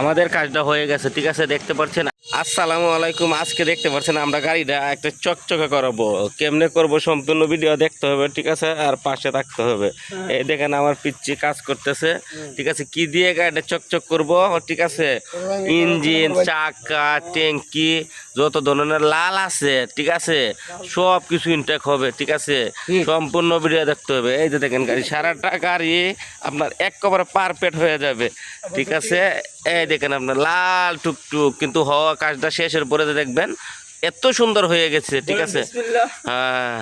আমাদের কাজটা হয়ে গেছে, ঠিক আছে, দেখতে পাচ্ছেন। আসসালামু আলাইকুম। আজকে দেখতে পাচ্ছেন আমরা গাড়িটা একটা চকচকে করাবো। কেমনে করব সম্পূর্ণ ভিডিও দেখতে হবে, ঠিক আছে, আর পাশে থাকতে হবে। এই দেখেন আমার পিচ্ছি কাজ করতেছে, ঠিক আছে। কি দিয়ে গাড়িটা চকচক করব, ঠিক আছে, ইঞ্জিন, চাকা, ট্যাঙ্কি, যত ধরনের লাল আছে, ঠিক আছে, সব কিছু ইনটেক হবে, ঠিক আছে। সম্পূর্ণ ভিডিও দেখতে হবে। এই যে দেখেন গাড়ি, সারাটা গাড়ি আপনার একেবারে পারফেক্ট হয়ে যাবে, ঠিক আছে। এই দেখেন আপনার লাল টুকটুক, কিন্তু হওয়া কাজটা শেষের পরে দেখবেন এত সুন্দর হয়ে গেছে, ঠিক আছে। হ্যাঁ,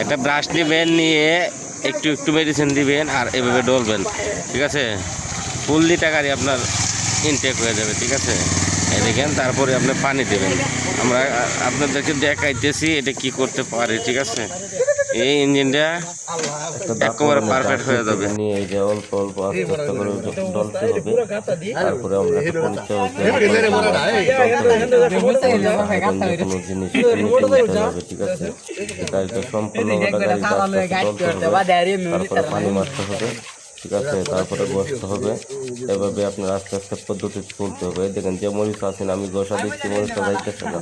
একটা ব্রাশ নেবেন, নিয়ে একটু একটু মেডিসিন দিবেন আর এভাবে ডলবেন, ঠিক আছে। ফুল লিটা গাড়ি আপনার ইনটেক হয়ে যাবে, ঠিক আছে। এই দেখেন, তারপরে আপনি পানি দেবেন। আমরা আপনাদেরকে দেখাইতেছি এটা কি করতে পারে, ঠিক আছে। এই ইঞ্জিনটা একেবারে পারফেক্ট হয়ে যাবে। নিয়ে এই যে অল্প অল্প আস্তে আস্তে করে ডলতে হবে। তারপরে আমরা একটা পরিচয় কোনো জিনিস নিতে হবে, ঠিক আছে। গাড়িটা সম্পূর্ণ তারপরে পানি মারতে হবে, ঠিক আছে। তারপরে বসতে হবে। এভাবে আপনার আস্তে আস্তে পদ্ধতি চলতে হবে। দেখেন যে মরিচ আছেন, আমি ঘষা দিচ্ছি, মরিচটা যাইতেছে না,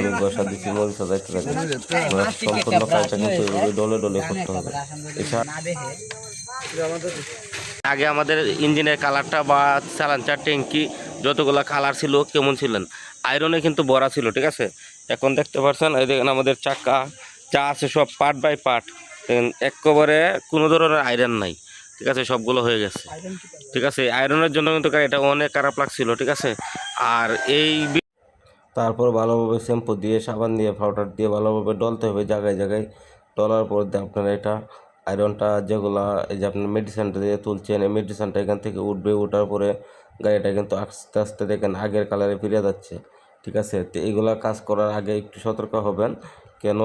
আমি ঘষা দিচ্ছি, মরিচটা যাইতে থাকে। সম্পূর্ণ কাজটা কিন্তু এভাবে ডলে ডলে করতে হবে। আগে আমাদের ইঞ্জিনের কালারটা বা চালানচার ট্যাঙ্কি যতগুলো কালার ছিল কেমন ছিলেন, আয়রনে কিন্তু ভরা ছিল, ঠিক আছে। এখন দেখতে পাচ্ছেন এই দেখেন আমাদের চাকা যা আছে সব পার্ট বাই পার্ট, দেখেন একেবারে কোনো ধরনের আয়রন নাই, ঠিক আছে, সবগুলো হয়ে গেছে, ঠিক আছে। আয়রনের জন্য কিন্তু এটা অনেক খারাপ লাগছিল, ঠিক আছে। আর এই তারপর ভালোভাবে শ্যাম্পু দিয়ে, সাবান দিয়ে, পাউডার দিয়ে ভালোভাবে ডলতে হবে জায়গায় জায়গায়। ডলার পর আপনার এটা আয়রনটা যেগুলা, এই যে আপনার মেডিসিনটা দিয়ে তুলছেন, এই মেডিসিনটা এখান থেকে উঠবে। ওঠার পরে গাড়িটা কিন্তু আস্তে আস্তে দেখেন আগের কালারে ফিরে যাচ্ছে, ঠিক আছে। তো এইগুলা কাজ করার আগে একটু সতর্ক হবেন। কেন